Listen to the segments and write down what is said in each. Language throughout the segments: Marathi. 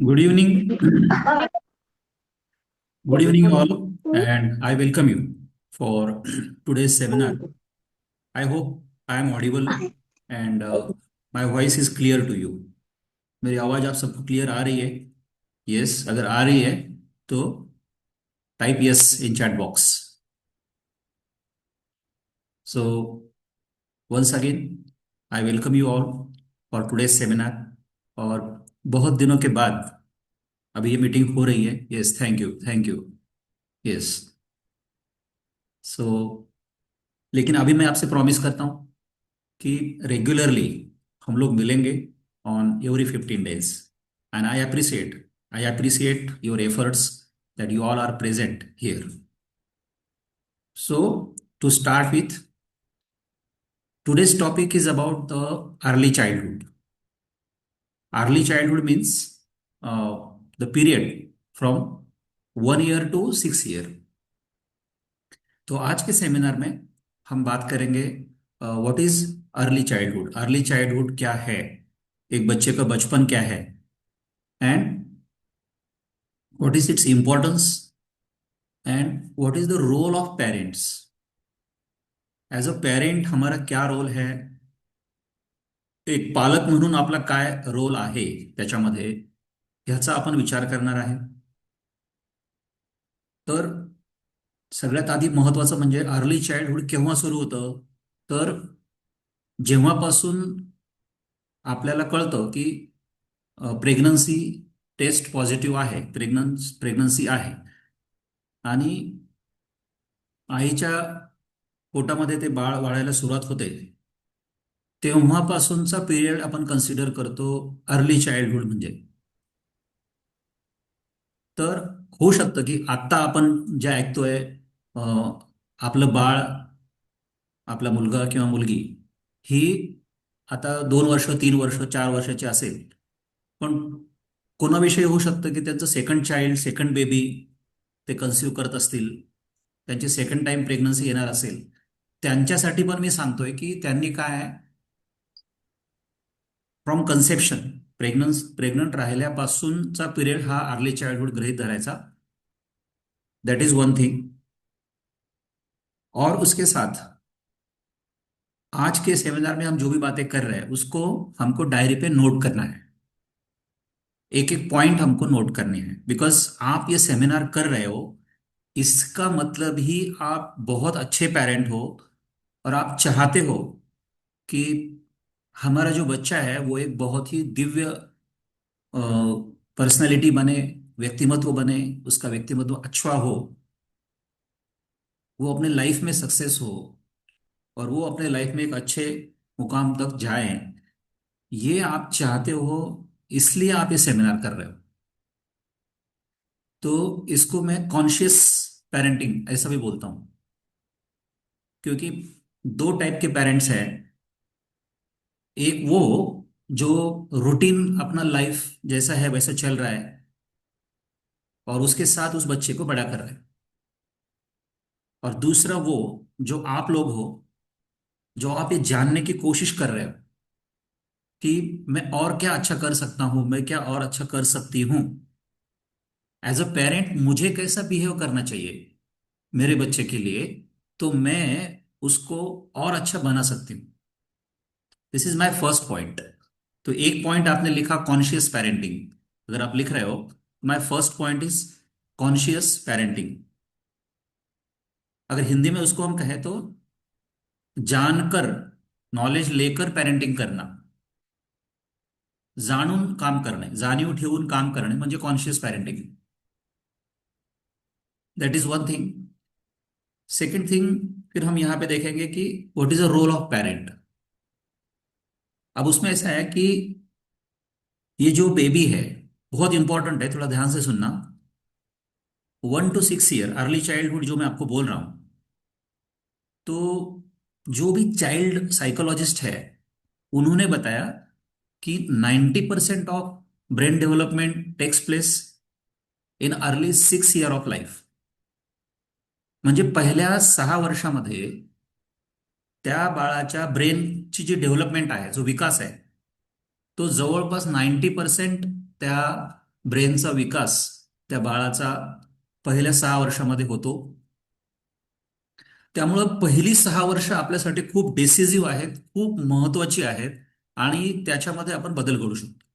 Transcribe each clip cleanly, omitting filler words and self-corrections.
Good evening. Good evening, all, and I welcome you for today's seminar. I hope I am audible and my voice is clear to you. मेरी आवाज़ आप सबको क्लियर आ रही है? यस, अगर आ रही है तो type yes in chat box. So once again I welcome you all for today's seminar. और बहुत दिनों के बाद अभी ये मीटिंग हो रही है. Yes, thank you, thank you. Yes. So लेकिन अभी मैं आपसे प्रॉमिस करता हूँ कि रेगुलरली हम लोग मिलेंगे on every 15 days. And I appreciate your efforts that you all are present here. So to start with, today's topic is about the early childhood. Early childhood means the period from 1 year to 6 year. तो आज के सेमिनार में हम बात करेंगे what is early childhood. Early childhood क्या है, एक बच्चे का बचपन क्या है, and what is its importance, and what is the role of parents. As a parent हमारा क्या रोल है, एक पालक म्हणून आपला काय रोल आहे त्याच्यामध्ये, ह्याचा आपण विचार करणार आहे. तर सगळ्यात आधी महत्वाचं म्हणजे अर्ली चाइल्डहुड केव्हा सुरू होतं, तर जेव्हापासून आपल्याला कळतं की प्रेग्नन्सी टेस्ट पॉझिटिव्ह आहे, प्रेग्नन्सी आहे, आणि आईच्या पोटामध्ये ते बाळ वाढायला सुरुवात होते, तेव्हापासूनचा पिरियड आपण कन्सिडर करतो अर्ली चाइल्डहुड म्हणजे. तर होऊ शकतं की आत्ता आपण जे ऐकतोय, आपलं बाळ, आपला मुलगा किंवा मुलगी ही आता 2 वर्ष, 3 वर्ष, 4 वर्षाची असेल, पण कोणाविषयी होऊ शकतं की त्यांचं सेकंड चाइल्ड, सेकंड बेबी ते कन्सिव्ह करत असतील, त्यांची सेकंड टाइम प्रेग्नन्सी येणार असेल. त्यांच्यासाठी पण मी सांगतोय की त्यांनी काय, फ्रॉम कन्सेप्शन, प्रेग्नंट राहिल्यापासूनचा पिरियड हा अर्ली चाइल्डहुड गृहीत धरायचा. That is one thing. और उसके साथ आज के सेमिनार में हम जो भी बातें कर रहे हैं उसको हमको डायरी पे नोट करना है. एक एक पॉइंट हमको नोट करने हैं, बिकॉज आप ये सेमिनार कर रहे हो, इसका मतलब ही आप बहुत अच्छे पेरेंट हो और आप चाहते हो कि हमारा जो बच्चा है वो एक बहुत ही दिव्य पर्सनैलिटी बने, व्यक्तिमत्व बने, उसका व्यक्तिमत्व अच्छा हो, वो अपने लाइफ में सक्सेस हो, और वो अपने लाइफ में एक अच्छे मुकाम तक जाए. ये आप चाहते हो, इसलिए आप ये सेमिनार कर रहे हो. तो इसको मैं कॉन्शियस पेरेंटिंग ऐसा भी बोलता हूं, क्योंकि दो टाइप के पेरेंट्स हैं. एक वो जो रूटीन अपना लाइफ जैसा है वैसा चल रहा है और उसके साथ उस बच्चे को बड़ा कर रहा है. और दूसरा वो जो आप लोग हो, जो आप ये जानने की कोशिश कर रहे हो कि मैं और क्या अच्छा कर सकता हूं, मैं क्या और अच्छा कर सकती हूं, एज अ पेरेंट मुझे कैसा बिहेव करना चाहिए मेरे बच्चे के लिए, तो मैं उसको और अच्छा बना सकती हूँ. दिस इज माय फर्स्ट पॉइंट. तो एक पॉइंट आपने लिखा कॉन्शियस पेरेंटिंग. अगर आप लिख रहे हो, my first point is conscious parenting. अगर हिंदी में उसको हम कहें तो जानकर, नॉलेज लेकर पेरेंटिंग करना, जाणून काम करणे, जाणीव ठेवून काम करणे म्हणजे conscious parenting. That is one thing. Second thing, फिर हम यहां पे देखेंगे कि what is a role of parent. अब उसमें ऐसा है कि ये जो बेबी है बहुत इंपॉर्टेंट है, थोड़ा ध्यान से सुनना. 1 to 6 year अर्ली चाइल्डहुड जो मैं आपको बोल रहा हूं, तो जो भी चाइल्ड साइकोलॉजिस्ट है उन्होंने बताया कि 90% of brain development takes place in early 6 year of life. म्हणजे पहिल्या 6 वर्षामध्ये त्या बाळाच्या ब्रेनची जी डेव्हलपमेंट आहे, जो विकास आहे, तो जवळपास 90% त्या ब्रेनचा विकास त्या बाळाचा पहिल्या 6 वर्षामध्ये होतो. त्यामुळं पहिली 6 वर्ष आपल्यासाठी खूप डिसिसिव्ह आहेत, खूप महत्वाची आहेत आणि त्याच्यामध्ये आपण बदल करू शकतो.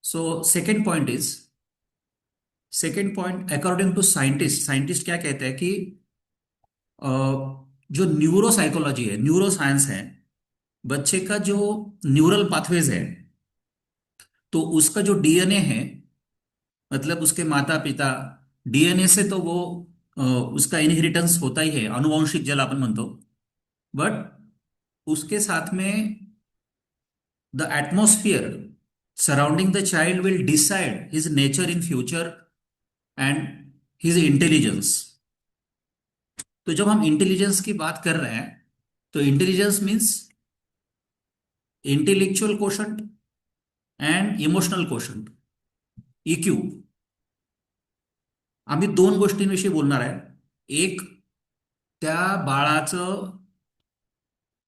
So second point according to scientist, scientist क्या कहते हैं कि अ, जो न्यूरो साइकोलॉजी है, न्यूरो साइंस है, बच्चे का जो न्यूरल पाथवेज है, तो उसका जो डीएनए है, मतलब उसके माता पिता, डीएनए से तो वो उसका इनहेरिटेंस होता ही है, अनुवांशिक ज्याला आपण म्हणतो. बट उसके साथ में the atmosphere surrounding the child will decide his nature in future end his intelligence. तो जब हम इंटेलिजेंस की बात कर रहे हैं, तो intelligence means intellectual quotient and emotional quotient, EQ. आम्ही दोन गोष्टींविषयी बोलणार आहे. एक, त्या बाळाचं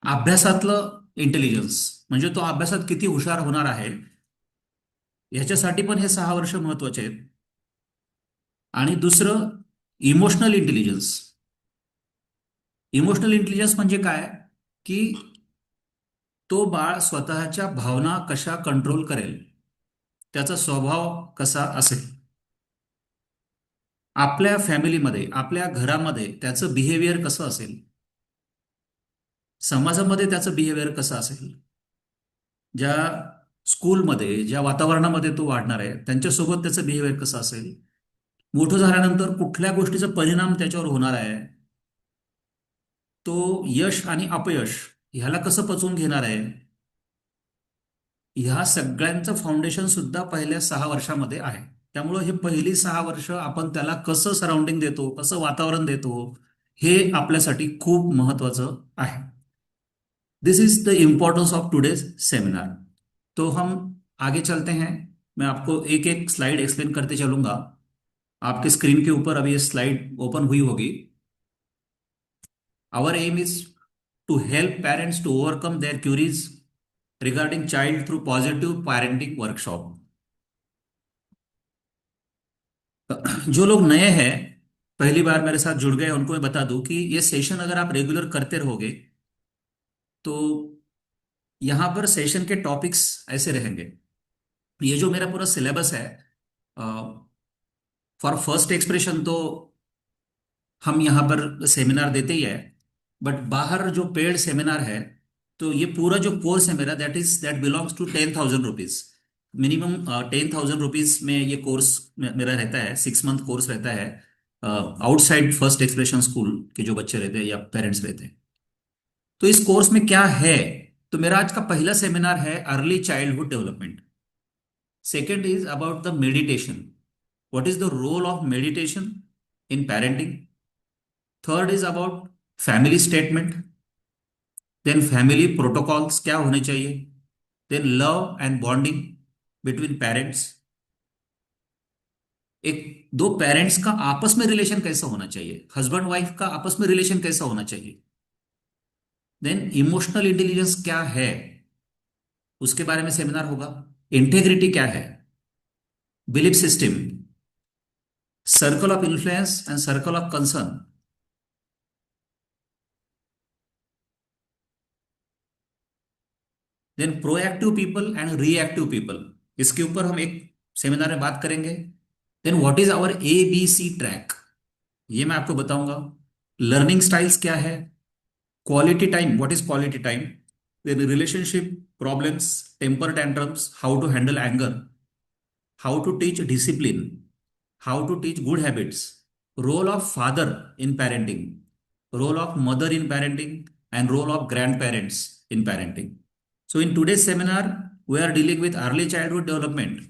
अभ्यासातलं इंटेलिजन्स, म्हणजे तो अभ्यासात किती हुशार होणार आहे, ह्याच्यासाठी पण हे 6 वर्ष महत्वाचे आहेत. आणि दुसरं, इमोशनल इंटेलिजन्स. इमोशनल इंटेलिजन्स म्हणजे काय, की तो बाळ स्वतःच्या भावना कशा कंट्रोल करेल, त्याचा स्वभाव कसा असेल, आपल्या फॅमिलीमध्ये, आपल्या घरामध्ये त्याचं बिहेवियर कसं असेल, समाजामध्ये त्याचं बिहेवियर कसं असेल, ज्या स्कूलमध्ये, ज्या वातावरणामध्ये तो वाढणार आहे त्यांच्यासोबत त्याचं बिहेवियर कसं असेल, मोठं झाल्यानंतर कुठल्या गोष्टीचा परिणाम त्याच्यावर होणार आहे, तो यश आणि अपयश ह्याला कसं पचवून घेणार आहे, ह्या सगळ्यांचं फाउंडेशन सुद्धा पहिल्या 6 वर्षामध्ये आहे. त्यामुळं हे पहिली 6 वर्ष आपण त्याला कसं सराउंडिंग देतो, कसं वातावरण देतो, हे आपल्यासाठी खूप महत्वाचं आहे. This is the importance of today's seminar. तो हम आगे चलते हैं. मैं आपको एक एक स्लाइड एक्सप्लेन करते चलूंगा. आपके स्क्रीन के ऊपर अभी ये स्लाइड ओपन हुई होगी. Our aim is to help parents to overcome their queries regarding child through positive parenting workshop. जो लोग नए हैं, पहली बार मेरे साथ जुड़ गए, उनको मैं बता दूं कि ये सेशन अगर आप रेगुलर करते रहोगे तो यहाँ पर सेशन के टॉपिक्स ऐसे रहेंगे. ये जो मेरा पूरा सिलेबस है, फॉर फर्स्ट एक्सप्रेशन तो हम यहाँ पर सेमिनार देते ही है. बट बाहर जो पेड सेमिनार है, तो ये पूरा जो कोर्स है मेरा, that belongs to 10,000 rupees. Minimum 10,000 rupees में ये कोर्स मेरा रहता है. 6 मंथ कोर्स रहता है. आउटसाइड फर्स्ट एक्सप्रेशन स्कूल के जो बच्चे रहते हैं या पेरेंट्स रहते हैं, तो इस कोर्स में क्या है. तो मेरा आज का पहला सेमिनार है early childhood development. Second is about the meditation. What is the role of meditation in parenting. Third is about family statement. Then family protocols क्या होने चाहिए. Then love and bonding between parents. एक दो पेरेंट्स का आपस में रिलेशन कैसा होना चाहिए, हस्बैंड वाइफ का आपस में रिलेशन कैसा होना चाहिए. देन इमोशनल इंटेलिजेंस क्या है, उसके बारे में सेमिनार होगा. इंटेग्रिटी क्या है, belief system, circle of influence and circle of concern. Then proactive people and reactive people, इसके ऊपर हम एक सेमिनार में बात करेंगे. Then what is our ABC track, ये मैं आपको बताऊंगा. लर्निंग स्टाइल्स क्या है, quality time, what is quality time, then relationship problems, temper tantrums, how to handle anger, how to teach discipline, how to teach good habits, role of father in parenting, role of mother in parenting, and role of grandparents in parenting. So in today's seminar, we are dealing with early childhood development.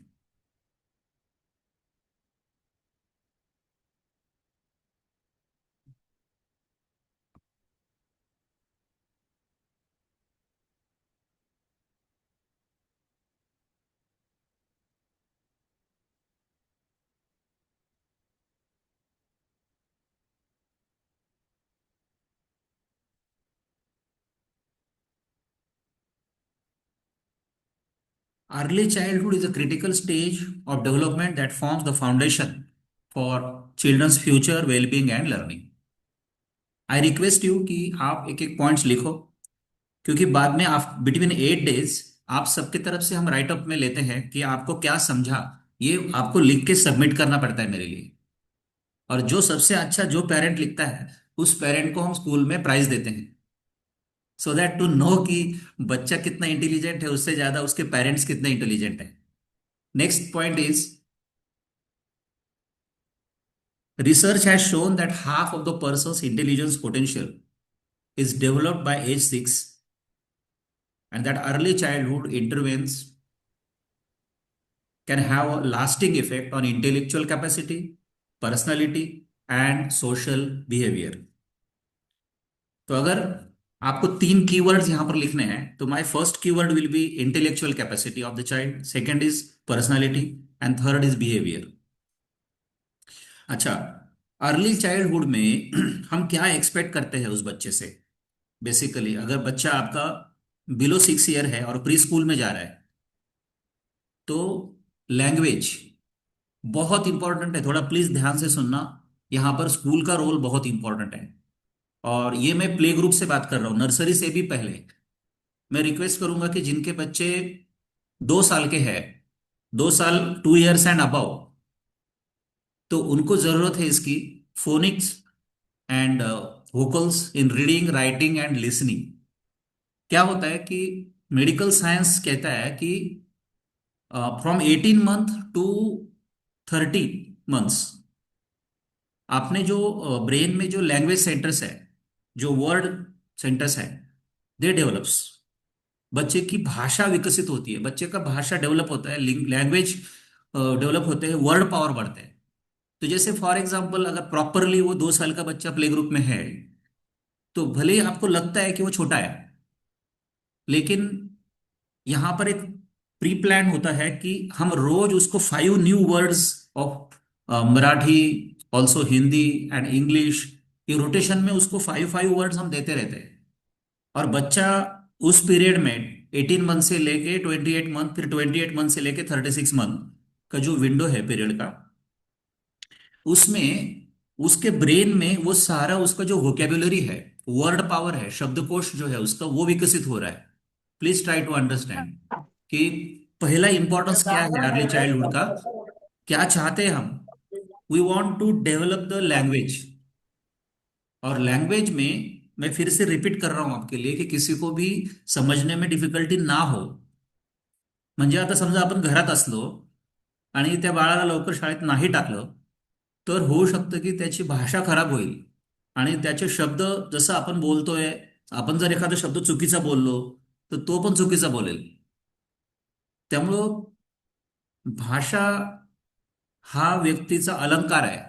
Early childhood is a critical stage of development that forms the foundation for children's future well-being and learning. I request you कि आप एक एक पॉइंट्स लिखो, क्योंकि बाद में आप बिटवीन 8 डेज आप सबके तरफ से हम राइट अप में लेते हैं कि आपको क्या समझा। ये आपको लिख के सबमिट करना पड़ता है मेरे लिए। और जो सबसे अच्छा जो पेरेंट लिखता है उस पेरेंट को हम स्कूल में प्राइज देते हैं, सो दैट टू नो कि बच्चा कितना इंटेलिजेंट है उससे ज्यादा उसके पेरेंट्स कितने इंटेलिजेंट है। Next point is, research has shown that half of the person's intelligence potential is developed by age 6, and that early childhood intervenes can have a lasting effect on intellectual capacity, personality, and social behavior. तो अगर आपको तीन कीवर्ड्स यहां पर लिखने हैं तो my first keyword will be intellectual capacity of the child, second is personality, and third is behaviour. अच्छा, अर्ली चाइल्डहुड में हम क्या एक्सपेक्ट करते हैं उस बच्चे से। बेसिकली अगर बच्चा आपका बिलो 6 ईयर है और प्री स्कूल में जा रहा है तो लैंग्वेज बहुत इंपॉर्टेंट है। थोड़ा प्लीज ध्यान से सुनना, यहाँ पर स्कूल का रोल बहुत इंपॉर्टेंट है। और ये मैं प्ले ग्रुप से बात कर रहा हूँ, नर्सरी से भी पहले। मैं रिक्वेस्ट करूंगा कि जिनके बच्चे 2 साल के हैं, 2 साल, 2 इयर्स एंड अबव, तो उनको जरूरत है इसकी phoenix end vocals in reading, writing end listening. क्या होता है कि मेडिकल साइंस कहता है कि फ्रॉम 18 मंथ टू 30 मंथ्स आपने जो ब्रेन में जो लैंग्वेज सेंटर्स है, जो वर्ड सेंटर्स है, दे डेवलप्स। बच्चे की भाषा विकसित होती है, बच्चे का भाषा डेवलप होता है, लैंग्वेज डेवलप होते हैं, वर्ड पावर बढ़ते हैं। तो जैसे फॉर एग्जांपल अगर प्रॉपरली वो 2 साल का बच्चा प्ले ग्रुप में है तो भले ही आपको लगता है कि वो छोटा है, लेकिन यहाँ पर एक प्री प्लान होता है कि हम रोज उसको 5 new words of Marathi, also Hindi end English, ये रोटेशन में उसको 5 5 वर्ड्स हम देते रहते हैं। और बच्चा उस पीरियड में 18 मंथ से लेके 28 मंथ, फिर 28 मंथ से लेके 36 मंथ का जो विंडो है पीरियड का, उसमें उसके ब्रेन में वो सारा उसका जो वोकेबुलरी है, वर्ड पावर है, शब्दकोश जो है उसका, वो विकसित हो रहा है। प्लीज ट्राई टू अंडरस्टैंड कि पहला इंपॉर्टेंस क्या है अर्ली चाइल्डहुड का, क्या चाहते हैं हम। We want to develop the language. और लैंग्वेज में मैं फिर से रिपीट कर रहा हूं आपके लिए कि किसी को भी समजणे में डिफिकल्टी ना हो। म्हणजे आता समजा आपण घरात असलो आणि त्या बाळाला लवकर शाळेत नाही टाकलं तर होऊ शकतं की त्याची भाषा खराब होईल आणि त्याचे शब्द, जसं आपण बोलतोय, आपण जर एखादा शब्द चुकीचा बोललो तर तो पण चुकीचा बोलेल। त्यामुळं भाषा हा व्यक्तीचा अलंकार आहे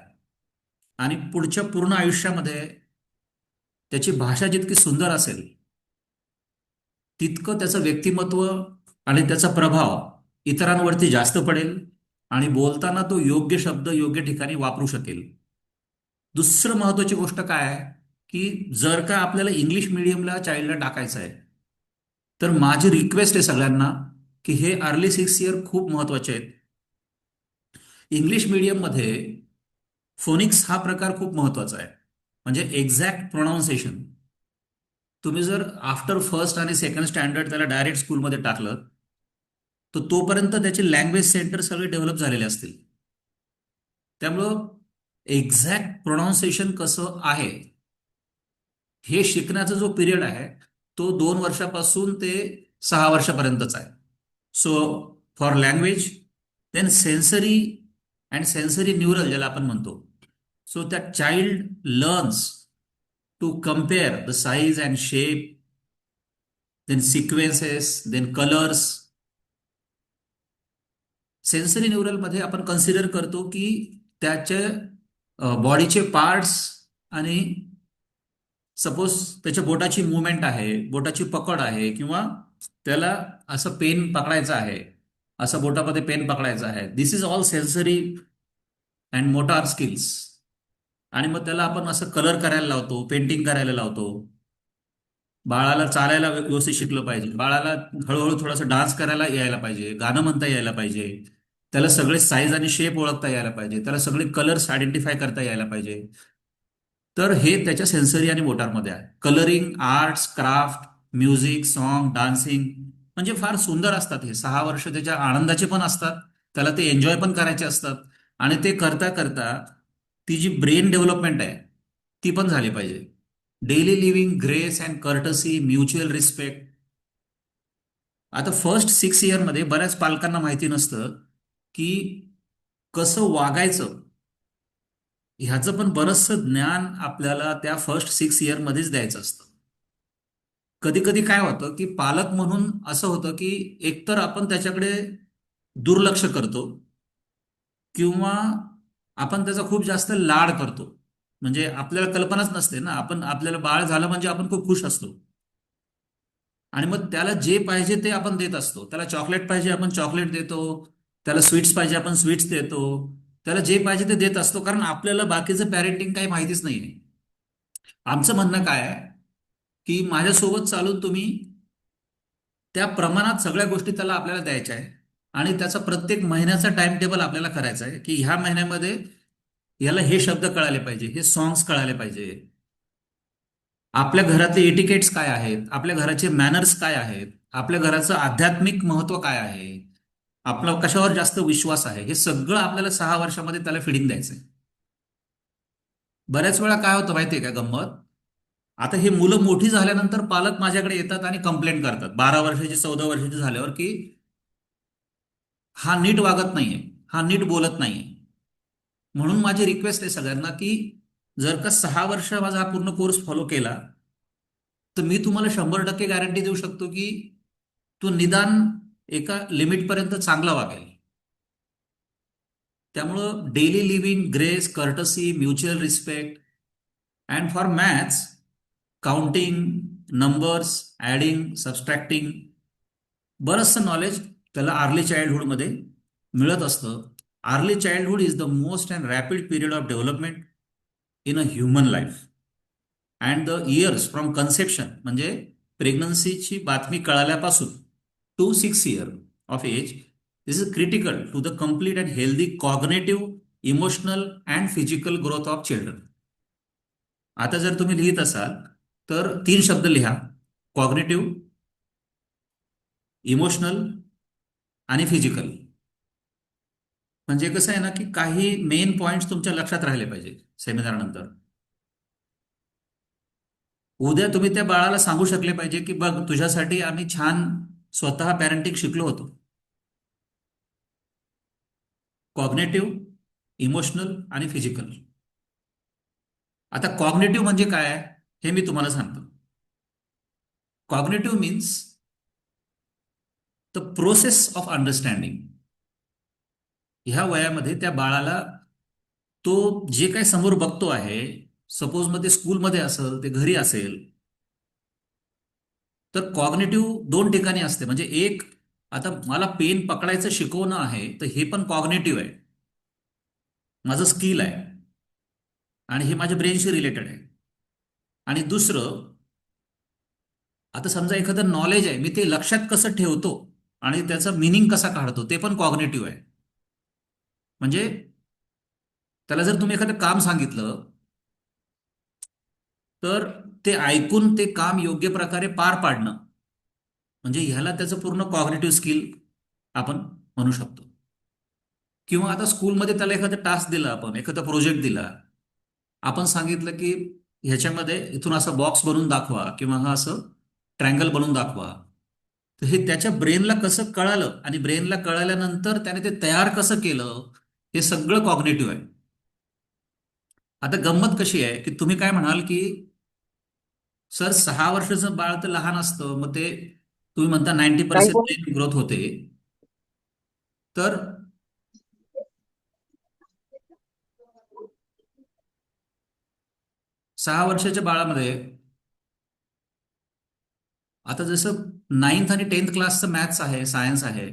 आणि पुढच्या पूर्ण आयुष्यामध्ये त्याची भाषा जितकी सुंदर असेल तितकं त्याचं व्यक्तिमत्व आणि त्याचा प्रभाव इतरांवरती जास्त पडेल आणि बोलताना तो योग्य शब्द योग्य ठिकाणी वापरू शकेल। दुसरं महत्वाची गोष्ट काय आहे की जर का आपल्याला इंग्लिश मिडियमला चाइल्डला टाकायचं आहे तर माझी रिक्वेस्ट आहे सगळ्यांना की हे अर्ली 6 इयर खूप महत्वाचे आहेत। इंग्लिश मीडियम मध्ये फोनिक्स हा प्रकार खूप महत्वाचा आहे, म्हणजे एक्झॅक्ट प्रोनाऊन्सिएशन। तुम्ही जर आफ्टर फर्स्ट आणि सेकंड स्टँडर्ड त्याला डायरेक्ट स्कूलमध्ये टाकलं तर तोपर्यंत त्याचे लँग्वेज सेंटर सगळे डेव्हलप झालेले असतील। त्यामुळं एक्झॅक्ट प्रोनाऊन्सिएशन कसं आहे हे शिकण्याचा जो पिरियड आहे तो 2 वर्षापासून ते 6 वर्षापर्यंतचा आहे। So for language, then sensory and sensory neural ज्याला आपण म्हणतो, so that child learns to compare the size and shape, then sequences, then colours. Sensory neural मध्ये आपण कन्सिडर करतो की त्याचे बॉडीचे पार्ट्स आणि सपोज त्याच्या बोटाची मुवमेंट आहे, बोटाची पकड आहे, किंवा त्याला असं पेन पकडायचं आहे, असं बोटामध्ये पेन पकडायचं आहे, this is all sensory and motor skills. आणि मग त्याला आपण असं कलर करायला लावतो, पेंटिंग करायला लावतो। बाळाला चालायला व्यवस्थित शिकलं पाहिजे, बाळाला हळूहळू थोडासा डान्स करायला यायला पाहिजे, गाणं म्हणता यायला पाहिजे, त्याला सगळे साईज आणि शेप ओळखता यायला पाहिजे, त्याला सगळे कलर्स आयडेंटिफाय करता यायला पाहिजे. तर हे त्याच्या सेन्सरी आणि मोटारमध्ये आहे. Colouring, arts, craft, music, song, dancing म्हणजे फार सुंदर असतात. हे 6 वर्ष त्याच्या आनंदाचे पण असतात, त्याला ते एन्जॉय पण करायचे असतात. आणि ते करता करता ती जी ब्रेन डेव्हलपमेंट आहे ती पण झाली पाहिजे. Daily living, grace and courtesy, mutual respect. आता फर्स्ट 6 इयर मध्ये बऱ्याच पालकांना माहिती नसतं की कसं वागायचं. ह्याचं पण बरचसं ज्ञान आपल्याला त्या फर्स्ट 6 इयर मध्येच द्यायचं असतं. कधी कधी काय होतं की पालक म्हणून असं होतं की एकतर आपण त्याच्याकडे दुर्लक्ष करतो, किंवा आपण त्याचा खूप जास्त लाड करतो. म्हणजे आपल्याला कल्पनाच नसते ना, आपल्याला बाळ झालं म्हणजे आपण खूप खुश असतो. आणि मग त्याला जे पाहिजे ते आपण देत असतो. त्याला चॉकलेट पाहिजे आपण चॉकलेट देतो, त्याला स्वीट्स पाहिजे आपण स्वीट्स देतो, त्याला जे पाहिजे ते देत असतो, कारण आपल्याला बाकीचं पॅरेंटिंग काही माहितीच नाहीये. आमचं म्हणणं काय आहे की माझ्यासोबत चालून तुम्ही त्या प्रमाणात सगळ्या गोष्टी त्याला आपल्याला द्यायच्या आहे. आणि त्याचा प्रत्येक महिन्याचा टाइम टेबल आपल्याला करायचा आहे की ह्या महिन्यामध्ये याला हे शब्द कळाले पाहिजे, हे सॉंग्स कळाले पाहिजे, आपल्या घरातले एटिकेट्स काय आहेत, आपल्या घराचे मॅनर्स काय आहेत, आपल्या घराचं आध्यात्मिक महत्व काय आहे, आपला कशावर जास्त विश्वास आहे, हे सगळं आपल्याला 6 वर्षामध्ये त्याला फिडिंग द्यायचंय. बऱ्याच वेळा काय होतं माहितीये का गंमत, आता हे मुलं मोठी झाल्यानंतर पालक माझ्याकडे येतात आणि कंप्लेंट करतात 12 वर्षाची 14 वर्षाची झाल्यावर की हा नीट वागत नाहीये, हा नीट बोलत नाहीये. म्हणून माझी रिक्वेस्ट आहे सगळ्यांना की जर का 6 वर्ष माझा हा पूर्ण कोर्स फॉलो केला तर मी तुम्हाला 100% गॅरंटी देऊ शकतो की तो निदान एका लिमिटपर्यंत चांगला वागेल. त्यामुळं daily living, grace, courtesy, mutual respect, and for maths, counting, numbers, adding, subtracting, बरंचसं नॉलेज त्याला अर्ली चाइल्डहुडमध्ये मिळत असतं. Early childhood is the most and rapid period of development in a human life. And the years from conception म्हणजे प्रेग्नन्सीची बातमी कळाल्यापासून to 6 year of age, this is critical to the complete and healthy cognitive, emotional and physical growth of children. आता जर तुम्ही लिहित असाल तर 3 शब्द लिहा: कॉग्नेटिव्ह, इमोशनल आणि फिजिकल. म्हणजे कसं आहे ना की काही मेन पॉइंट्स तुमच्या लक्षात राहिले पाहिजे सेमिनार नंतर. उद्या तुम्ही त्या बाळाला सांगू शकले पाहिजे की बघ तुझ्यासाठी आम्ही छान स्वतः पॅरेंटिंग शिकलो होतो. कॉग्नेटिव्ह, इमोशनल आणि फिजिकल. आता कॉग्नेटिव्ह म्हणजे काय आहे हे मी तुम्हाला सांगतो. Cognitive means the process of understanding. ह्या वयामध्ये त्या बाळाला तो जे काही समोर बघतो आहे, सपोज मग ते स्कूलमध्ये असेल ते घरी असेल, तर कॉग्नेटिव्ह 2 ठिकाणी असते. म्हणजे एक, आता मला पेन पकडायचं शिकवणं आहे तर हे पण कॉग्नेटिव्ह आहे, माझं स्किल आहे आणि हे माझ्या ब्रेनशी रिलेटेड आहे. आणि दुसरं, आता समजा एखादं नॉलेज आहे, मी ते लक्षात कसं ठेवतो आणि त्याचं मिनिंग कसा काढतो ते पण कॉग्नेटिव्ह आहे. म्हणजे त्याला जर तुम्ही एखादं काम सांगितलं तर ते ऐकून ते काम योग्य प्रकारे पार पाडणं, म्हणजे ह्याला त्याचं पूर्ण कॉग्नेटिव्ह स्किल आपण म्हणू शकतो. किंवा आता स्कूलमध्ये त्याला एखादा टास्क दिला, आपण एखादा प्रोजेक्ट दिला, आपण सांगितलं की ह्याच्यामध्ये इथून असा बॉक्स बनवून दाखवा किंवा हा असं ट्रँगल बनवून दाखवा, तर हे त्याच्या ब्रेनला कसं कळालं आणि ब्रेनला कळाल्यानंतर त्याने ते तयार कसं केलं, हे सगळं कॉग्नेटिव्ह आहे. आता गंमत कशी आहे की तुम्ही काय म्हणाल की सर 6 वर्षाचं बाळ तर लहान असतं, मग ते तुम्ही म्हणता 90% ब्रेन ग्रोथ होते. तर 6 वर्षाच्या बाळामध्ये आता जसं 9th आणि 10th क्लासचं मॅथ्स आहे, सायन्स आहे,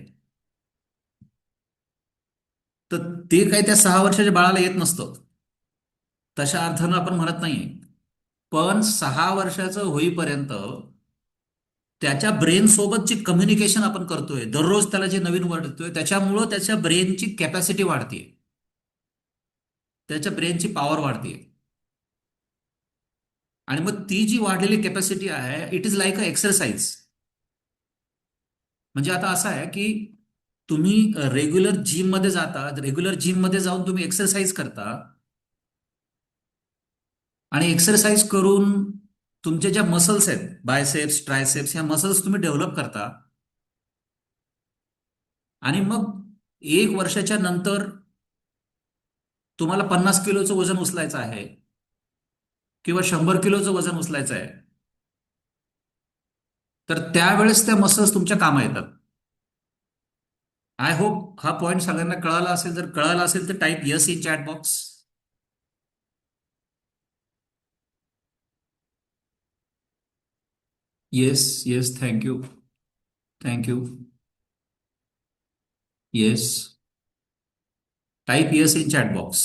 तर ते काही त्या 6 वर्षाच्या बाळाला येत नसतं. तशा अर्थानं आपण म्हणत नाहीये. पण 6 वर्षाचं होईपर्यंत त्याच्या ब्रेन सोबत जे कम्युनिकेशन आपण करतोय दररोज, त्याला जे नवीन वर्ड येतोय, त्याच्यामुळं त्याच्या ब्रेनची कॅपॅसिटी वाढते, त्याच्या ब्रेनची पॉवर वाढते. आणि मग ती जी वाढलेली कॅपॅसिटी आहे, it is like a exercise. म्हणजे आता असं आहे की तुम्ही रेग्युलर जिम मध्ये जाता, रेग्युलर जिम मध्ये जाऊन तुम्ही एक्सरसाइज करता, आणि एक्सरसाइज करून तुमचे ज्या मसल्स आहेत, बायसेप्स ट्रायसेप्स, ह्या मसल्स तुम्ही डेव्हलप करता. आणि मग 1 वर्षाच्या नंतर तुम्हाला 50 किलोचं वजन उचलायचं आहे किंवा 100 किलोचं वजन उचलायचं आहे, तर त्यावेळेस त्या मसल्स तुमच्या कामा येतात. आय होप हा पॉइंट सगळ्यांना कळाला असेल. जर कळाला असेल तर type yes in chat box. Yes, yes, thank you. Thank you. Yes. Type yes in chat box.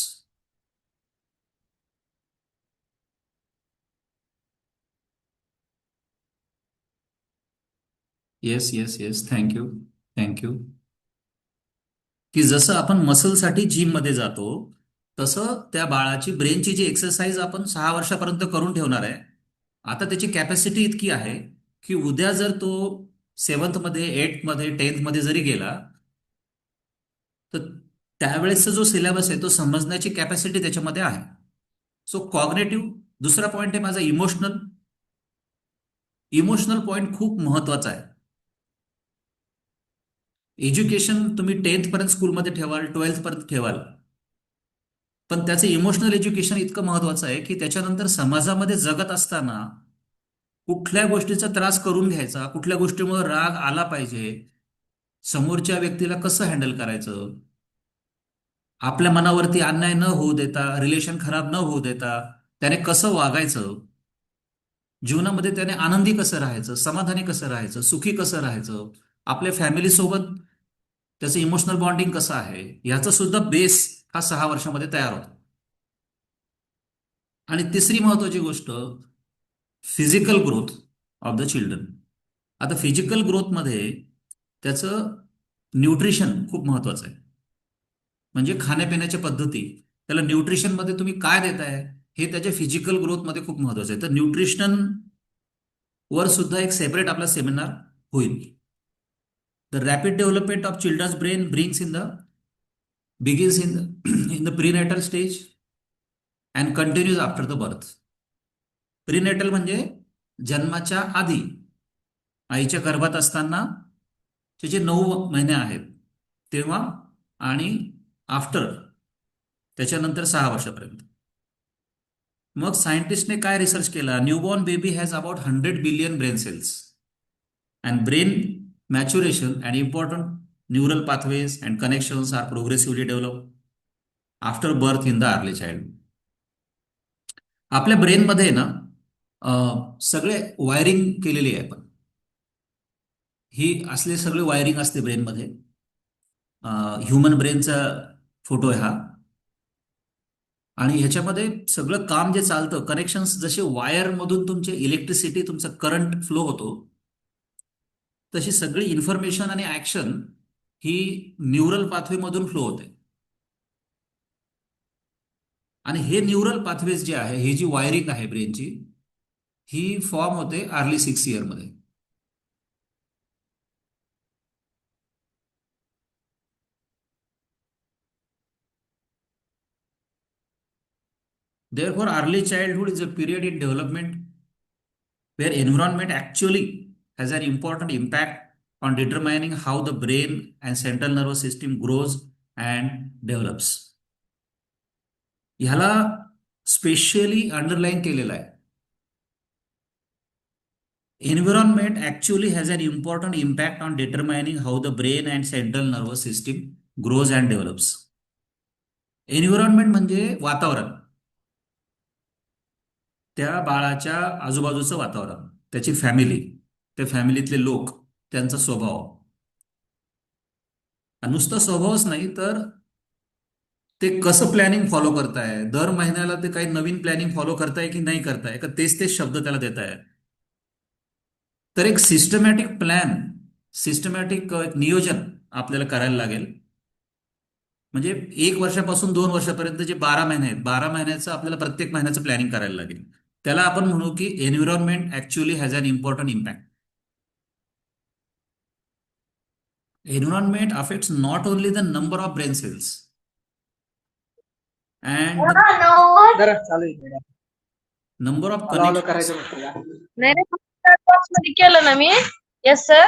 Yes, yes, yes, thank you. Thank you. की जसं आपण मसलसाठी जिम मध्ये जातो, तसं त्या बाळाची ब्रेनची जी एक्सरसाइज आपण 6 वर्षापर्यंत करून ठेवणार आहे. आता त्याची कॅपॅसिटी इतकी आहे की उद्या जर तो 7th मध्ये, 8th मध्ये, 10th मध्ये जरी गेला, तर त्यावेळेसचा जो सिलेबस आहे तो समजण्याची कॅपॅसिटी त्याच्यामध्ये आहे. So cognitive. दुसरा पॉइंट आहे माझा इमोशनल. इमोशनल पॉइंट खूप महत्वाचा आहे. एज्युकेशन तुम्ही 10th पर्यंत स्कूलमध्ये ठेवाल, 12th पर्यंत ठेवाल, पण त्याचं इमोशनल एज्युकेशन इतकं महत्वाचं आहे की त्याच्यानंतर समाजामध्ये जगत असताना कुठल्या गोष्टीचा त्रास करून घ्यायचा, कुठल्या गोष्टीमुळे राग आला पाहिजे, समोरच्या व्यक्तीला कसं हँडल करायचं, आपल्या मनावरती अन्याय न होऊ देता, रिलेशन खराब न होऊ देता, त्याने कसं वागायचं, जीवनामध्ये त्याने आनंदी कसं राहायचं, समाधानी कसं राहायचं, सुखी कसं राहायचं, आपल्या फॅमिली सोबत त्याचं इमोशनल बॉन्डिंग कसं आहे, याचा सुद्धा बेस हा 6 वर्षामध्ये तयार होतो. आणि तिसरी महत्वाची गोष्ट, physical growth of the children. आता फिजिकल ग्रोथमध्ये त्याचं न्यूट्रिशन खूप महत्वाचं आहे. म्हणजे खाण्यापिण्याच्या पद्धती, त्याला न्यूट्रिशनमध्ये तुम्ही काय देताय, हे त्याच्या फिजिकल ग्रोथमध्ये खूप महत्वाचं आहे. तर न्यूट्रिशन वर सुद्धा एक सेपरेट आपला सेमिनार होईल. The rapid development of children's brain brings in the begins in in the prenatal stage and continues after the birth. Prenatal म्हणजे जन्माच्या आधी, आईच्या गर्भात असताना जे 9 महिने आहेत तेव्हा, आणि आफ्टर, त्याच्यानंतर 6 वर्षापर्यंत. मग सायंटिस्टने काय रिसर्च केला, newborn baby has about 100 billion brain cells, and brain maturation and important neural pathways and connections are progressively develop after birth in the early child. आपल्या ब्रेनमध्ये ना सगळे वायरिंग केलेली आहे आपण. ही असले सगळे वायरिंग असते ब्रेनमध्ये. ह्युमन ब्रेनचा फोटो आहे हा. आणि ह्याच्यामध्ये सगळं काम जे चालतं, कनेक्शन्स जसे वायर मधून तुमचे इलेक्ट्रिसिटी, तुमचा करंट फ्लो होतो, तशी सगळी इन्फॉर्मेशन आणि ऍक्शन ही न्यूरल पाथवे मधून फ्लो होते. आणि हे न्यूरल पाथवेज जे आहे, ही जी वायरिंग आहे ब्रेनची, ही फॉर्म होते अर्ली 6 इयर मध्ये. Therefore, early childhood is a period in development where environment actually has an important impact on determining how the brain and central nervous system grows and develops. ह्याला स्पेशली अंडरलाईन केलेलं आहे. Environment actually has an important impact on determining how the brain and central nervous system grows and develops. Environment म्हणजे वातावरण, त्या बाळाच्या आजूबाजूचं वातावरण, त्याची फॅमिली, त्या फॅमिलीतले लोक, त्यांचा स्वभाव. आणि नुसता स्वभावच नाही तर ते कसं प्लॅनिंग फॉलो करताय, दर महिन्याला ते काही नवीन प्लॅनिंग फॉलो करताय की नाही करताय, का तेच तेच शब्द त्याला देत आहे. तर एक सिस्टमॅटिक प्लॅन, सिस्टमॅटिक नियोजन आपल्याला करायला लागेल. म्हणजे 1 वर्षापासून 2 वर्षापर्यंत जे 12 महिने आहेत, 12 महिन्याचं आपल्याला प्रत्येक महिन्याचं प्लॅनिंग करायला लागेल. त्याला आपण म्हणू की environment actually has an important impact. Environment affects not only the number of brain cells and the जरा चालू आहे. number of hello hello connections, करायचं नसतं का? नाही रे बॉक्स मध्ये केलं ना मी. Yes sir.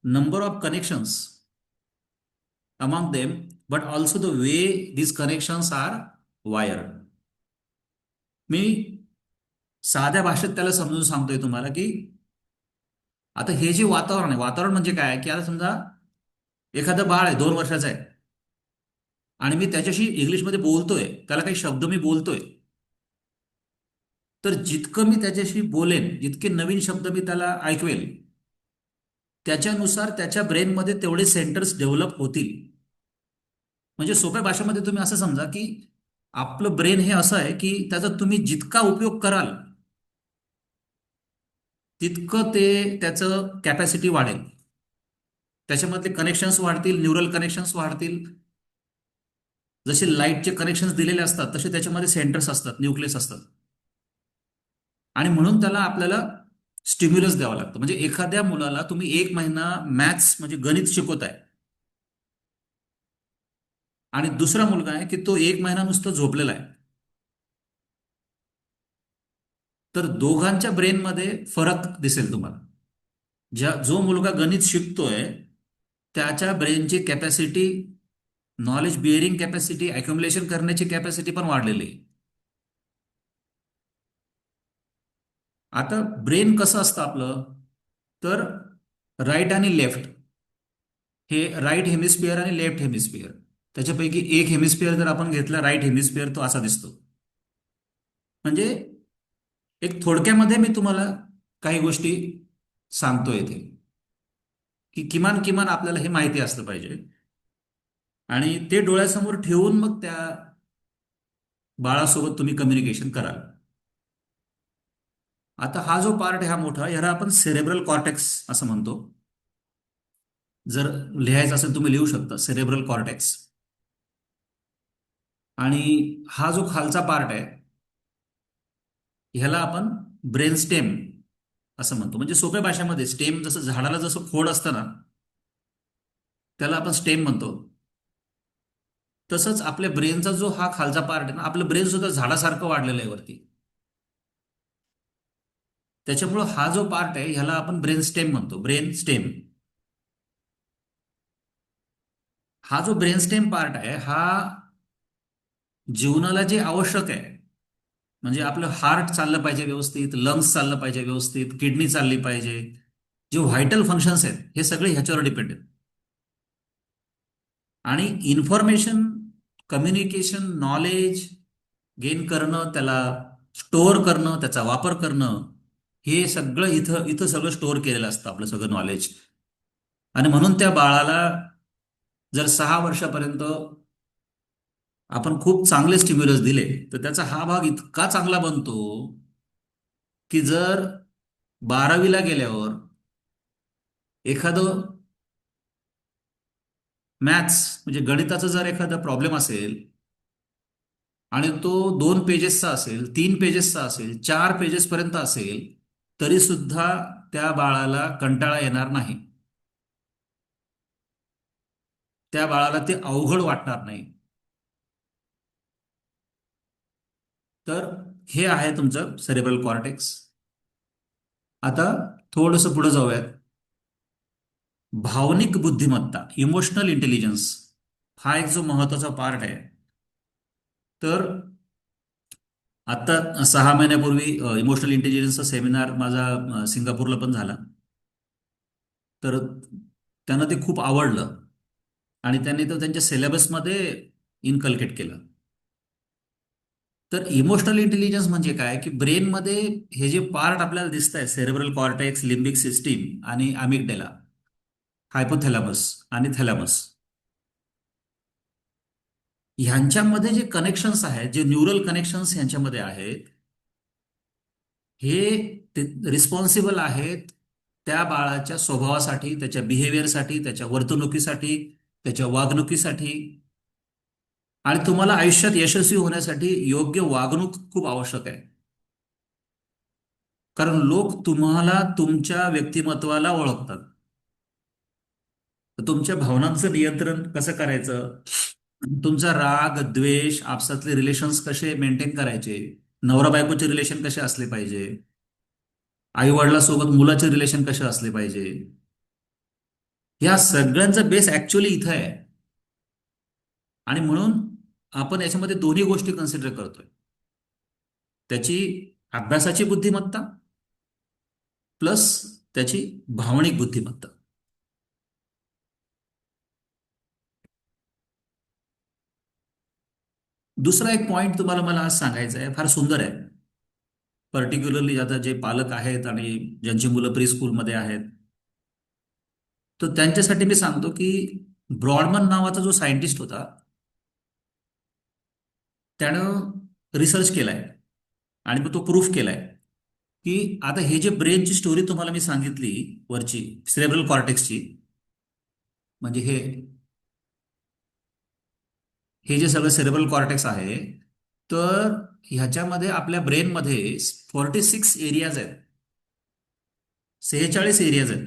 number of connections among them, but also the way these connections are wired. मी साध्या भाषेत त्याला समजून सांगतोय तुम्हाला की आता हे जे वातावरण आहे, वातावरण म्हणजे काय, की आता समजा एखादं बाळ आहे, 2 वर्षाचं आहे, आणि मी त्याच्याशी इंग्लिशमध्ये बोलतोय, त्याला काही शब्द मी बोलतोय. तर जितकं मी त्याच्याशी बोलेन, जितके नवीन शब्द मी त्याला ऐकवेल, त्याच्यानुसार त्याच्या ब्रेनमध्ये तेवढे सेंटर्स डेव्हलप होतील. म्हणजे सोप्या भाषेमध्ये तुम्ही असं समजा की आपलं ब्रेन हे असं आहे की त्याचा तुम्ही जितका उपयोग कराल, तितकं ते त्याचं कॅपॅसिटी वाढेल. त्याच्यामधले कनेक्शन्स वाढतील, न्यूरल कनेक्शन्स वाढतील. जसे लाईटचे कनेक्शन्स दिलेले असतात तसे त्याच्यामध्ये सेंटर्स असतात, न्यूक्लियस असतात. आणि म्हणून त्याला आपल्याला स्टिम्युलस द्यावं लागतं. म्हणजे एखाद्या मुलाला तुम्ही 1 महिना मॅथ्स म्हणजे गणित शिकवताय, आणि दुसरा मुलगा आहे की तो 1 महिना नुसतं झोपलेला आहे, तर दोघांच्या ब्रेनमध्ये फरक दिसेल तुम्हाला. जो मुलगा गणित शिकतोय त्याच्या ब्रेनची capacity, knowledge bearing capacity, accumulation करण्याची कॅपॅसिटी पण वाढलेली आहे. आता ब्रेन कसं असतं आपलं, तर राईट आणि लेफ्ट, हे राईट हेमिस्फिअर आणि लेफ्ट हेमिस्फिअर, त्याच्यापैकी एक हेमिस्फिअर जर आपण घेतला, राईट हेमिस्फिअर, तो असा दिसतो. म्हणजे एक थोडक्यामध्ये मी तुम्हाला काही गोष्टी सांगतो इथे, की किमान किमान आपल्याला हे माहिती असलं पाहिजे, आणि ते डोळ्यासमोर ठेवून मग त्या बाळासोबत तुम्ही कम्युनिकेशन कराल. आता हा जो पार्ट आहे, हा मोठा, ह्याला आपण सेरेब्रल कॉर्टेक्स असं म्हणतो. जर लिहायचं असेल तुम्ही लिहू शकता, सेरेब्रल कॉर्टेक्स. आणि हा जो खालचा पार्ट आहे, ह्याला आपण ब्रेन स्टेम असं म्हणतो. म्हणजे सोप्या भाषेमध्ये स्टेम, जसं झाडाला जसं खोड असतं ना, त्याला आपण स्टेम म्हणतो. तसंच आपल्या ब्रेनचा जो हा खालचा पार्ट आहे ना, आपलं ब्रेन सुद्धा झाडासारखं वाढलेलं आहे वरती. त्याच्यामुळं हा जो पार्ट आहे ह्याला आपण ब्रेन स्टेम म्हणतो, ब्रेन स्टेम. हा जो ब्रेन स्टेम पार्ट आहे, हा जीवनाला जे आवश्यक आहे, म्हणजे आपलं हार्ट चाललं पाहिजे व्यवस्थित, लंग्स चाललं पाहिजे व्यवस्थित, किडनी चालली पाहिजे, जे व्हायटल फंक्शन्स आहेत हे सगळे ह्याच्यावर डिपेंड आहेत. आणि इन्फॉर्मेशन, कम्युनिकेशन, नॉलेज गेन करणं, त्याला स्टोअर करणं, त्याचा वापर करणं, हे सगळं इथं इथं सगळं स्टोअर केलेलं असतं आपलं सगळं नॉलेज. आणि म्हणून त्या बाळाला जर 6 वर्षापर्यंत आपण खूप चांगले स्टिम्युलस दिले, तर त्याचा हा भाग इतका चांगला बनतो की जर 12वीला गेल्यावर एखादं मॅथ्स म्हणजे गणिताचा जर एखादा प्रॉब्लेम असेल, आणि तो 2 पेजेसचा असेल, 3 पेजेसचा असेल, 4 पेजेस पर्यंत असेल, तरी सुद्धा त्या बाळाला कंटाळा येणार नाही. त्या बाळाला ते अवघड वाटणार नाही. तर हे आहे तुमचं सेरेब्रल कॉर्टेक्स. आता थोडंसं पुढे जाऊयात. भावनिक बुद्धिमत्ता, इमोशनल इंटेलिजन्स, हा एक जो महत्वाचा पार्ट आहे. तर आता 6 महिन्यापूर्वी इमोशनल इंटेलिजन्सचा सेमिनार माझा सिंगापूरला पण झाला. तर त्यांना ते खूप आवडलं, आणि त्यांनी तर त्यांच्या सिलेबसमध्ये इनकल्केट केलं. तर इमोशनल इंटेलिजन्स म्हणजे काय, की ब्रेनमध्ये हे जे पार्ट आपल्याला दिसत आहे, सेरेब्रल कॉर्टेक्स, लिम्बिक सिस्टीम आणि अमिगडेला, हायपोथॅलॅमस आणि थॅलॅमस, ह्यांच्यामध्ये जे कनेक्शन्स आहेत, जे न्यूरल कनेक्शन्स ह्यांच्यामध्ये आहेत, हे रिस्पॉन्सिबल आहेत त्या बाळाच्या स्वभावासाठी, त्याच्या बिहेवियरसाठी, त्याच्या वर्तणुकीसाठी, त्याच्या वागणुकीसाठी. आणि तुम्हाला आयुष्यात यशस्वी होण्यासाठी योग्य वागणूक खूप आवश्यक आहे. कारण लोक तुम्हाला तुमच्या व्यक्तिमत्वाला ओळखतात. तर तुमच्या भावनांचं नियंत्रण कसं करायचं, तुमचा राग द्वेष, आपसातले रिलेशन्स कसे मेंटेन करायचे, नवरा बायकोचे रिलेशन कसे असले पाहिजे, आई वडिलांसोबत मुलाचे रिलेशन कसे असले पाहिजे, या सगळ्यांचा बेस ऍक्च्युअली इथं आहे. आणि म्हणून आपण याच्यामध्ये दोन्ही गोष्टी कन्सिडर करतोय, त्याची अभ्यासाची बुद्धिमत्ता प्लस त्याची भावनिक बुद्धिमत्ता. दुसरा एक पॉइंट तुम्हाला मला आज सांगायचा आहे, फार सुंदर आहे. पर्टिक्युलरली आता जे पालक आहेत आणि ज्यांची मुलं प्री स्कूलमध्ये आहेत, तर त्यांच्यासाठी मी सांगतो की ब्रॉडमन नावाचा जो सायंटिस्ट होता, त्यानं रिसर्च केलाय आणि मग तो प्रूफ केलाय की आता हे जे ब्रेनची स्टोरी तुम्हाला मी सांगितली वरची, सेरेब्रल कॉर्टेक्सची, म्हणजे हे जे सगळं सेरेब्रल कॉर्टेक्स आहे, तर ह्याच्यामध्ये आपल्या ब्रेनमध्ये 46 एरियाज आहेत, 46 एरियाज आहेत.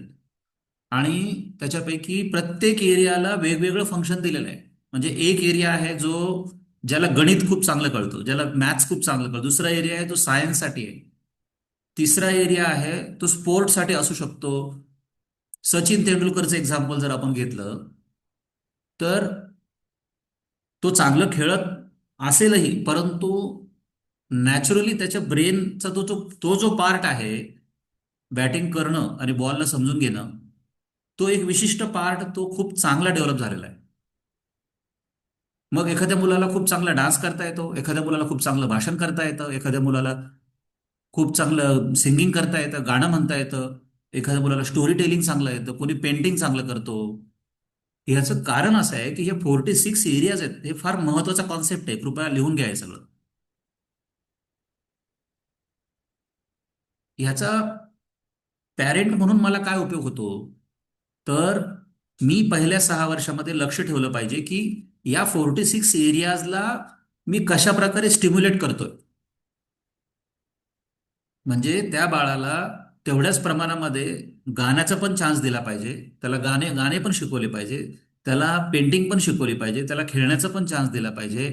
आणि त्याच्यापैकी प्रत्येक एरियाला वेगवेगळं फंक्शन दिलेलं आहे. म्हणजे एक एरिया आहे जो ज्याला गणित खूप चांगलं कळतं, ज्याला मॅथ्स खूप चांगलं कळतं. दुसरा एरिया आहे तो सायन्ससाठी आहे. तिसरा एरिया आहे तो स्पोर्टसाठी असू शकतो. सचिन तेंडुलकरचं एक्झाम्पल जर आपण घेतलं, तर तो चांगलं खेळत असेलही, परंतु नॅचरली त्याच्या ब्रेनचा तो जो पार्ट आहे, बॅटिंग करणं आणि बॉलला समजून घेणं, तो एक विशिष्ट पार्ट तो खूप चांगला डेव्हलप झालेला आहे. मग एखाद्या मुलाला खूप चांगला डान्स करता येतो, एखाद्या मुलाला खूप चांगलं भाषण करता येतं, एखाद्या मुलाला खूप चांगलं सिंगिंग करता येतं, गाणं म्हणता येतं, एखाद्या मुलाला स्टोरी टेलिंग चांगलं येतं, कोणी पेंटिंग चांगलं करतो. ह्याचं कारण असं आहे की हे 46 एरियाज आहेत. हे फार महत्वाचा कॉन्सेप्ट आहे, कृपया लिहून घ्या हे सगळं. ह्याचा पॅरेंट म्हणून मला काय उपयोग होतो, तर मी पहिल्या 6 वर्षामध्ये लक्ष ठेवलं पाहिजे की या 46 एरियाजला मी कशा प्रकारे स्टिम्युलेट करतोय. म्हणजे त्या बाळाला तेवढ्याच प्रमाणामध्ये गाण्याचा पण चान्स दिला पाहिजे, त्याला गाणे गाणे पण शिकवले पाहिजे, त्याला पेंटिंग पण शिकवली पाहिजे, त्याला खेळण्याचा पण चान्स दिला पाहिजे.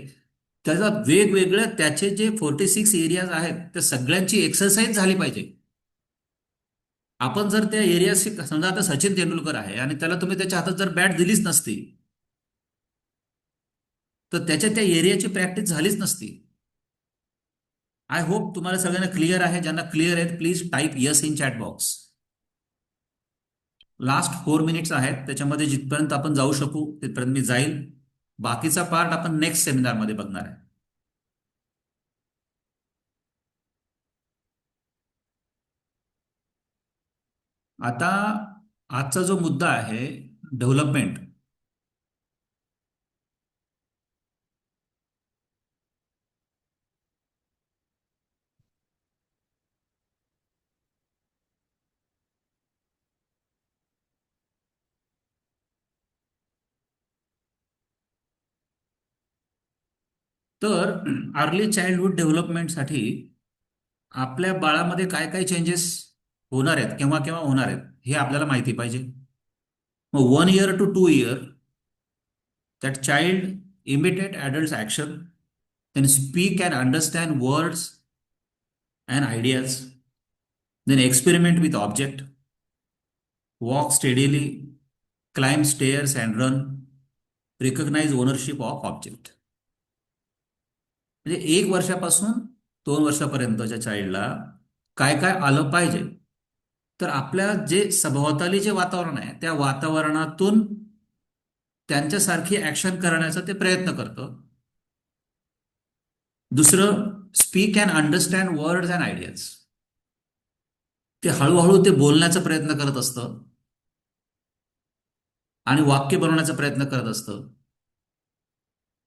त्याचा वेगवेगळ्या त्याचे जे 46 एरियाज आहेत त्या सगळ्यांची एक्सरसाइज झाली पाहिजे. आपण जर त्या एरियाशी, समजा आता सचिन तेंडुलकर आहे आणि त्याला तुम्ही त्याच्या हातात जर बॅट दिलीच नसती, तर त्याच्या त्या एरियाची प्रॅक्टिस झालीच नसती. आय होप तुम्हाला सगळ्यांना क्लिअर आहे. ज्यांना क्लिअर आहे please type yes in chat box. Last 4 minutes आहेत, त्याच्यामध्ये जिथपर्यंत आपण जाऊ शकू तिथपर्यंत मी जाईल. बाकीचा पार्ट आपण नेक्स्ट सेमिनारमध्ये बघणार आहे. आता आजचा जो मुद्दा आहे, डेव्हलपमेंट. तर अर्ली चाइल्डहुड डेव्हलपमेंटसाठी आपल्या बाळामध्ये काय काय चेंजेस होणार आहेत, केव्हा केव्हा होणार आहेत, हे आपल्याला माहिती पाहिजे. मग 1 year to 2 year, that child imitate adults action, then speak and understand words and ideas, then experiment with object, walk steadily, climb stairs and run, recognize ownership of object. म्हणजे 1 वर्षापासून 2 वर्षापर्यंतच्या चाइल्डला काय काय आलं पाहिजे, तर आपल्या जे सभोवताली जे वातावरण आहे त्या वातावरणातून त्यांच्यासारखी ऍक्शन करण्याचा ते प्रयत्न करतं. दुसरं, speak and understand words and ideas. ते हळूहळू ते बोलण्याचा प्रयत्न करत असतं आणि वाक्य बनवण्याचा प्रयत्न करत असतं.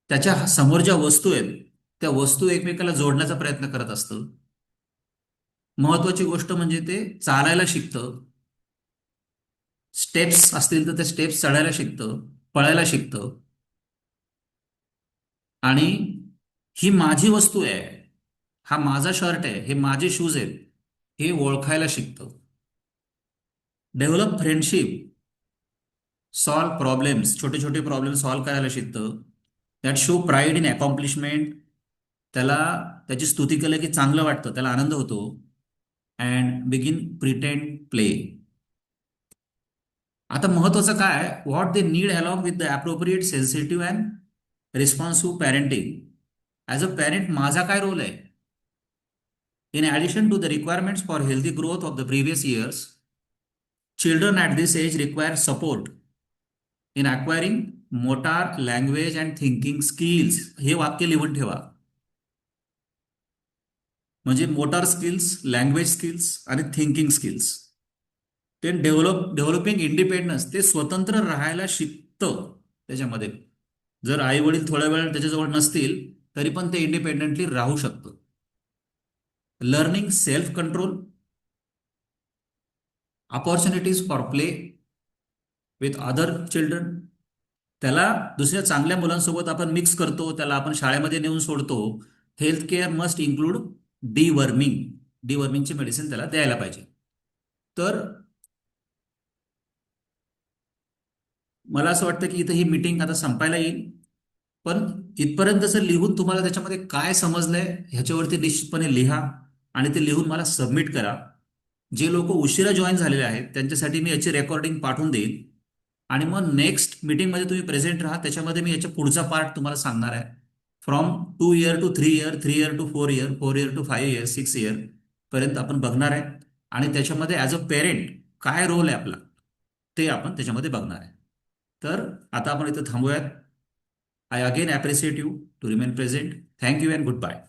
त्याच्या समोर ज्या वस्तू आहेत त्या वस्तू एकमेकाला जोडण्याचा प्रयत्न करत असतं. महत्वाची गोष्ट म्हणजे ते चालायला शिकतं, स्टेप्स असतील तर ते स्टेप्स चढायला शिकतं, पळायला शिकतं, आणि ही माझी वस्तू आहे, हा माझा शर्ट आहे, हे माझे शूज आहेत, हे ओळखायला शिकतं. डेव्हलप फ्रेंडशिप, सॉल्व प्रॉब्लेम्स, छोटे छोटे प्रॉब्लेम सॉल्व करायला शिकतं. That show pride in accomplishment, त्याला त्याची स्तुती केलं की चांगलं वाटतं, त्याला आनंद होतो. And begin pretend play. आता महत्वाचं काय, what they need along with the appropriate sensitive and responsive parenting. As a parent माझा काय रोल आहे? In addition to the requirements for healthy growth of the previous years, children at this age require support in acquiring motor, language and thinking skills. हे वाक्य लिहून ठेवा. म्हणजे मोटार स्किल्स, लँग्वेज स्किल्स आणि थिंकिंग स्किल्स. ते डेव्हलपिंग इंडिपेंडन्स, ते स्वतंत्र राहायला शिकतं त्याच्यामध्ये. जर आई वडील थोड्या वेळ त्याच्याजवळ नसतील तरी पण ते इंडिपेंडेंटली राहू शकतं. Learning self control, opportunities for play with other children. त्याला दुसऱ्या चांगल्या मुलांसोबत आपण मिक्स करतो, त्याला आपण शाळेमध्ये नेऊन सोडतो. Health care must include deworming. डिवर्मिंगची मेडिसिन त्याला द्यायला पाहिजे. तर मला असं वाटतं की इथं ही मीटिंग आता संपायला येईल. पण इथपर्यंत जर लिहून तुम्हाला त्याच्यामध्ये काय समजलंय ह्याच्यावरती निश्चितपणे लिहा आणि ते लिहून मला सबमिट करा. जे लोक उशिरा जॉईन झालेले आहेत त्यांच्यासाठी मी याची रेकॉर्डिंग पाठवून देईन. आणि मग नेक्स्ट मीटिंगमध्ये तुम्ही प्रेझेंट राहा, त्याच्यामध्ये मी याच्या पुढचा पार्ट तुम्हाला सांगणार आहे. From 2 year to 3 year, 3 year to 4 year, 4 year to 5 year, 6 year पर्यंत आपण बघणार आहे. आणि त्याच्यामध्ये ॲज अ पेरेंट काय रोल आहे आपला ते आपण त्याच्यामध्ये बघणार आहे. तर आता आपण इथं थांबूयात. I again appreciate you to remain present. Thank you and good bye.